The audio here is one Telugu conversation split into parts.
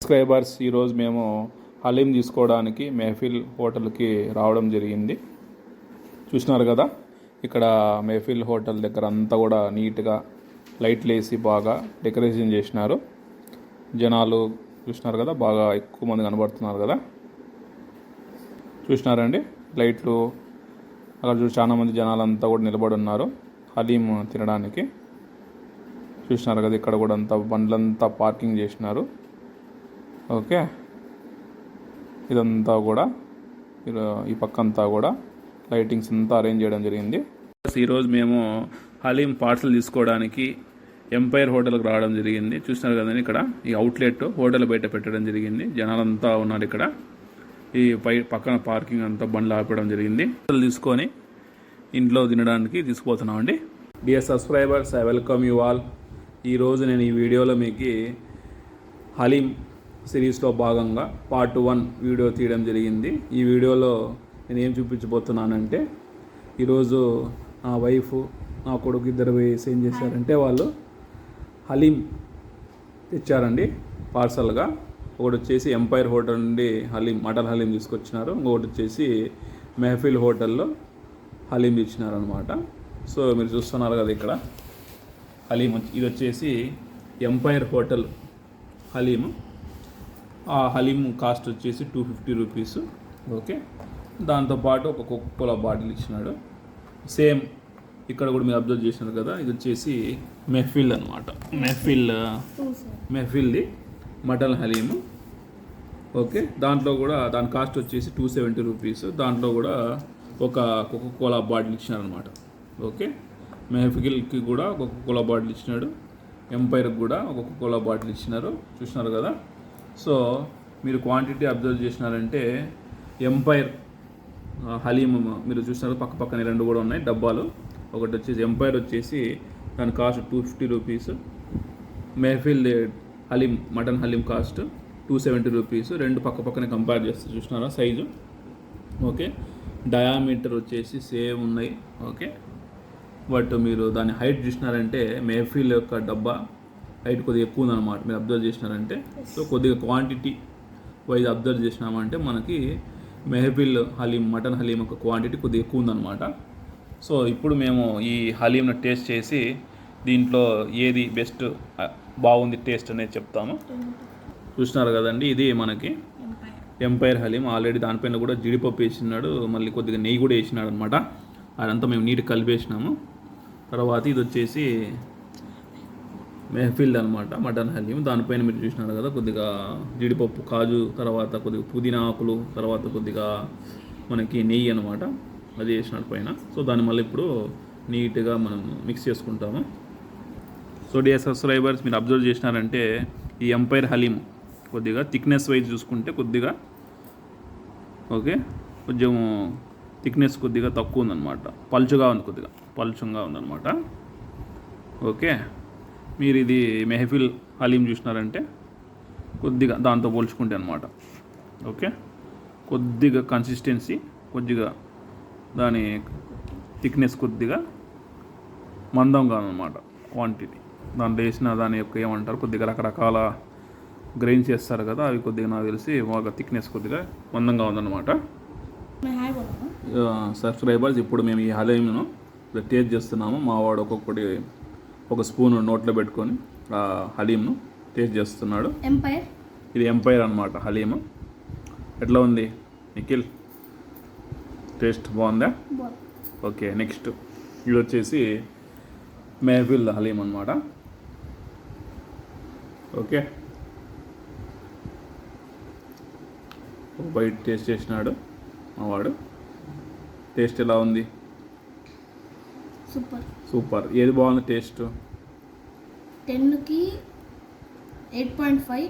సబ్స్క్రైబర్స్ ఈరోజు మేము హలీం తీసుకోవడానికి మెహఫిల్ హోటల్కి రావడం జరిగింది. చూసినారు కదా, ఇక్కడ మెహఫిల్ హోటల్ దగ్గర అంతా కూడా నీట్గా లైట్లు వేసి బాగా డెకరేషన్ చేసినారు. జనాలు చూసినారు కదా, బాగా ఎక్కువ మంది కనబడుతున్నారు కదా. చూసినారండి లైట్లు, అక్కడ చూసి చాలా మంది జనాలంతా కూడా నిలబడి ఉన్నారు హలీం తినడానికి. చూసినారు కదా, ఇక్కడ కూడా అంతా బండ్లంతా పార్కింగ్ చేసినారు. ఓకే, ఇదంతా కూడా ఈ పక్క అంతా కూడా లైటింగ్స్ అంతా అరేంజ్ చేయడం జరిగింది. ఈరోజు మేము హలీం పార్సల్ తీసుకోవడానికి ఎంపైర్ హోటల్కి రావడం జరిగింది. చూస్తున్నారు కదండి, ఇక్కడ ఈ అవుట్లెట్ హోటల్ బయట పెట్టడం జరిగింది. జనాలంతా ఉన్నారు ఇక్కడ. ఈ పక్కన పార్కింగ్ అంతా బండ్లు ఆపడం జరిగింది. తీసుకొని ఇంట్లో తినడానికి తీసుకుపోతున్నామండి. Dear subscribers, I welcome you all. ఈరోజు నేను ఈ వీడియోలో మీకు హలీం సిరీస్లో భాగంగా పార్ట్ 1 వీడియో తీయడం జరిగింది. ఈ వీడియోలో నేను ఏం చూపించబోతున్నానంటే, ఈరోజు నా వైఫ్, నా కొడుకు ఇద్దరు ఏం చేశారంటే, వాళ్ళు హలీం తెచ్చారండి పార్సల్గా. ఒకటి వచ్చేసి ఎంపైర్ హోటల్ నుండి మటన్ హలీం తీసుకొచ్చినారు. ఇంకొకటి వచ్చేసి మెహఫిల్ హోటల్లో హలీం ఇచ్చినారనమాట. సో మీరు చూస్తున్నారు కదా, ఇక్కడ హలీం ఇది వచ్చేసి ఎంపైర్ హోటల్ హలీము. ఆ హలీం కాస్ట్ వచ్చేసి 250 రూపీస్. ఓకే, దాంతోపాటు ఒక కోకోకోలా బాటిల్ ఇచ్చినాడు. సేమ్ ఇక్కడ కూడా మీరు అబ్జర్వ్ చేసినారు కదా, ఇది వచ్చేసి మెహఫిల్ అనమాట. మెహఫిల్ది మటన్ హలీము. ఓకే, దాంట్లో కూడా దాని కాస్ట్ వచ్చేసి 270 రూపీస్. దాంట్లో కూడా ఒక కోకోకోలా బాటిల్ ఇచ్చినారనమాట. ఓకే, మెహఫిల్కి కూడా ఒక కోకోకోలా బాటిల్ ఇచ్చినాడు, ఎంపైర్కి కూడా ఒక కోకోకోలా బాటిల్ ఇచ్చినారు. చూసినారు కదా. సో మీరు క్వాంటిటీ అబ్జర్వ్ చేసినారంటే, ఎంపైర్ హలీం మీరు చూసినారు, పక్క పక్కనే రెండు కూడా ఉన్నాయి డబ్బాలు. ఒకటి వచ్చేసి ఎంపైర్ వచ్చేసి దాని cost 250 rupees. Mehfil haleem mutton haleem cost 270 rupees. రెండు పక్క పక్కనే కంపేర్ చేస్తే చూసినారా సైజు. ఓకే, డయామీటర్ వచ్చేసి సేమ్ ఉన్నాయి. ఓకే, బట్ మీరు దాని హైట్ చూసినారంటే, మెహఫిల్ యొక్క డబ్బా హైట్ కొద్దిగా ఎక్కువ ఉందన్నమాట. మీరు అబ్జర్వ్ చేసినారంటే, సో కొద్దిగా క్వాంటిటీ వైజ్ అబ్జర్వ్ చేసినామంటే మనకి మెహఫిల్ హలీం మటన్ హలీం యొక్క క్వాంటిటీ కొద్దిగా ఎక్కువ ఉందన్నమాట. సో ఇప్పుడు మేము ఈ హలీంను టేస్ట్ చేసి దీంట్లో ఏది బెస్ట్ బాగుంది టేస్ట్ అనేది చెప్తాము. చూసినారు కదండి, ఇది మనకి ఎంపైర్ హలీం. ఆల్రెడీ దానిపైన కూడా జీడిపప్పు వేసినాడు, మళ్ళీ కొద్దిగా నెయ్యి కూడా వేసినాడు అనమాట. అదంతా మేము నీట్గా కలిపేసినాము. తర్వాత ఇది వచ్చేసి మెహఫిల్ అనమాట మటన్ హలీం. దానిపైన మీరు చూసినారు కదా, కొద్దిగా జీడిపప్పు, కాజు, తర్వాత కొద్దిగా పుదీనా ఆకులు, తర్వాత కొద్దిగా మనకి నెయ్యి అనమాట, అది వేసినాడు పైన. సో దాన్ని మళ్ళీ ఇప్పుడు నీట్గా మనం మిక్స్ చేసుకుంటాము. సో డియర్ సబ్స్క్రైబర్స్, మీరు అబ్జర్వ్ చేసినారంటే, ఈ ఎంపైర్ హలీం కొద్దిగా థిక్నెస్ వైజ్ చూసుకుంటే కొద్దిగా ఓకే, కొంచెం థిక్నెస్ కొద్దిగా తక్కువ ఉందన్నమాట. పలుచుగా ఉంది, కొద్దిగా పలుచంగా ఉందన్నమాట. ఓకే, మీరు ఇది మెహఫిల్ హలీం చూసినారంటే కొద్దిగా దాంతో పోల్చుకుంటే అనమాట. ఓకే, కొద్దిగా కన్సిస్టెన్సీ, కొద్దిగా దాని థిక్నెస్ కొద్దిగా మందంగా అనమాట. క్వాంటిటీ దాంట్లో వేసిన దాని యొక్క ఏమంటారు, కొద్దిగా రకరకాల గ్రైన్స్ చేస్తారు కదా, అవి కొద్దిగా నాకు తెలిసి బాగా థిక్నెస్ కొద్దిగా మందంగా ఉందన్నమాట. సబ్స్క్రైబర్స్, ఇప్పుడు మేము ఈ హలీంను టేస్ట్ చేస్తున్నాము. మా వాడు ఒక్కొక్కటి ఒక స్పూన్ నోట్లో పెట్టుకొని ఆ హలీంను టేస్ట్ చేస్తున్నాడు. ఇది ఎంపైర్ అనమాట హలీము. ఎట్లా ఉంది నిఖిల్, టేస్ట్ బాగుందా? ఓకే, నెక్స్ట్ ఇది వచ్చేసి మెహఫిల్ హలీం అనమాట. ఓకే, ఒక బయట టేస్ట్ చేసినాడు మా వాడు. టేస్ట్ ఎలా ఉంది? సూపర్. ఏది బాగుంది టేస్ట్? 10కి 8.5,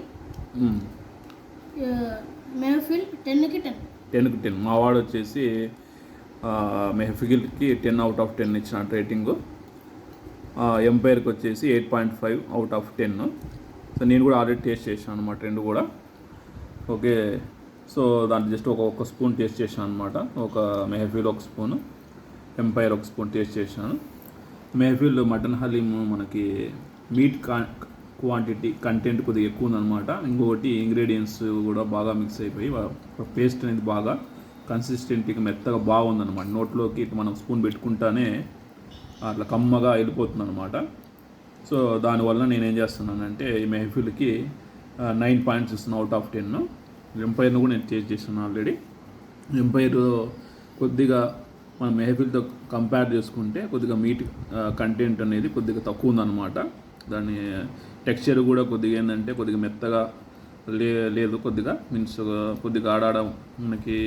మెహఫిల్ 10కి 10. మా వాడు వచ్చేసి మెహఫిల్కి 10 out of 10 ఇచ్చిన రేటింగు. ఎంపైర్కి వచ్చేసి 8.5 out of 10. సో నేను కూడా ఆల్రెడీ టేస్ట్ చేశాను అనమాట రెండు కూడా. ఓకే, సో దాంట్లో జస్ట్ ఒక స్పూన్ టేస్ట్ చేశాను అనమాట. ఒక మెహఫిల్ ఒక స్పూను, ఎంపైర్ ఒక స్పూన్ టేస్ట్ చేశాను. మెహఫిల్ మటన్ హలీం మనకి మీట్ క్వాంటిటీ కంటెంట్ కొద్దిగా ఎక్కువ ఉందన్నమాట. ఇంకొకటి ఇంగ్రీడియంట్స్ కూడా బాగా మిక్స్ అయిపోయి పేస్ట్ అనేది బాగా కన్సిస్టెంట్గా మెత్తగా బాగుందన్నమాట. నోట్లోకి మనం స్పూన్ పెట్టుకుంటానే అట్లా కమ్మగా వెళ్ళిపోతుంది అనమాట. సో దానివల్ల నేనేం చేస్తున్నానంటే ఈ మెహఫిల్కి 9 పాయింట్స్ ఇస్తున్నాను అవుట్ ఆఫ్ 10. ఎంపైర్ను కూడా నేను టేస్ట్ చేస్తున్నాను ఆల్రెడీ. ఎంపైర్ కొద్దిగా మన మెహఫిల్తో కంపేర్ చేసుకుంటే కొద్దిగా మీట్ కంటెంట్ అనేది కొద్దిగా తక్కువ ఉందన్నమాట. దాని టెక్స్చర్ కూడా కొద్దిగా ఏంటంటే కొద్దిగా మెత్తగా లేదు, కొద్దిగా మీన్స్ కొద్దిగా ఆడాడ మనకి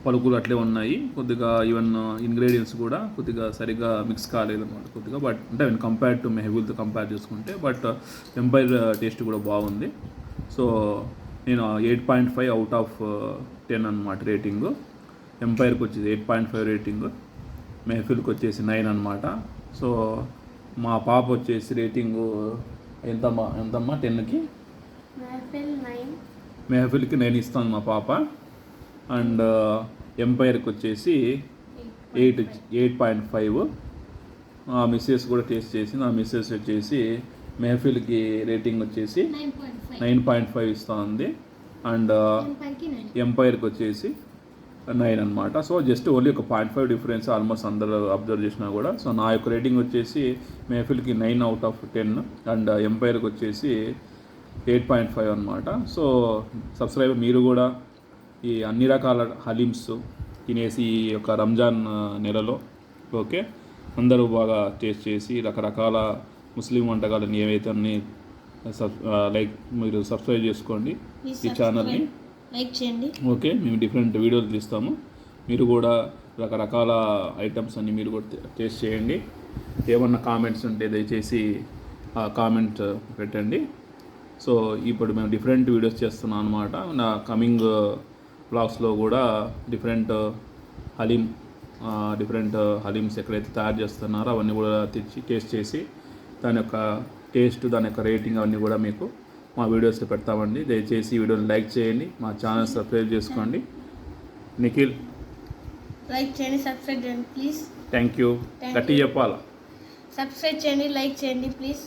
పలుకులు అట్లే ఉన్నాయి. కొద్దిగా ఈవెన్ ఇంగ్రీడియంట్స్ కూడా కొద్దిగా సరిగ్గా మిక్స్ కాలేదు అనమాట కొద్దిగా. బట్ అంటే కంపేర్ టు మెహబూల్తో కంపేర్ చేసుకుంటే బట్ ఎంపైర్ టేస్ట్ కూడా బాగుంది. సో నేను 8.5 అవుట్ ఆఫ్ 10 అనమాట రేటింగ్. ఎంపైర్కి వచ్చేసి 8.5 రేటింగ్, మెహఫిల్కి వచ్చేసి 9 అనమాట. సో మా పాప వచ్చేసి రేటింగు ఎంతమ్మా 10కి మెహఫిల్కి 9 ఇస్తాను మా పాప. అండ్ ఎంపైర్కి వచ్చేసి 8.5. మిస్సెస్ కూడా టేస్ట్ చేసి నా మిస్సెస్ వచ్చేసి మెహఫిల్కి రేటింగ్ వచ్చేసి 9.5 ఇస్తూ ఉంది. అండ్ ఎంపైర్కి వచ్చేసి 9 అనమాట. సో జస్ట్ ఓన్లీ ఒక 0.5 డిఫరెన్స్ ఆల్మోస్ట్ అందరూ అబ్జర్వ్ చేసినా కూడా. సో నా యొక్క రేటింగ్ వచ్చేసి మెహఫిల్కి 9 అవుట్ ఆఫ్ 10 అండ్ ఎంపైర్కి వచ్చేసి 8.5 అనమాట. సో సబ్స్క్రైబర్ మీరు కూడా ఈ అన్ని రకాల హలీమ్స్ తినేసి ఈ యొక్క రంజాన్ నెలలో ఓకే అందరూ బాగా టేస్ట్ చేసి రకరకాల ముస్లిం వంటకాలని ఏవైతే అన్ని లైక్ మీరు సబ్స్క్రైబ్ చేసుకోండి ఈ ఛానల్ని, లైక్ చేయండి. ఓకే మేము డిఫరెంట్ వీడియోలు తీస్తాము. మీరు కూడా రకరకాల ఐటమ్స్ అన్ని మీరు కూడా టేస్ట్ చేయండి. ఏమన్నా కామెంట్స్ ఉంటే దయచేసి కామెంట్ పెట్టండి. సో ఇప్పుడు మేము డిఫరెంట్ వీడియోస్ చేస్తున్నాం అనమాట. నా కమింగ్ బ్లాగ్స్లో కూడా డిఫరెంట్ హలీమ్స్ ఎక్కడైతే తయారు చేస్తున్నారో అవన్నీ కూడా తెచ్చి టేస్ట్ చేసి దాని యొక్క టేస్ట్, దాని యొక్క రేటింగ్ అవన్నీ కూడా మీకు మా వీడియోస్లో పెడతామండి. దయచేసి ఈ వీడియోని లైక్ చేయండి, మా ఛానల్ సబ్స్క్రైబ్ చేసుకోండి. నిఖిల్ లైక్ చేయండి, సబ్స్క్రైబ్ చేయండి ప్లీజ్. Thank you. గట్టి చెప్పాలా? సబ్స్క్రైబ్ చేయండి, లైక్ చేయండి ప్లీజ్.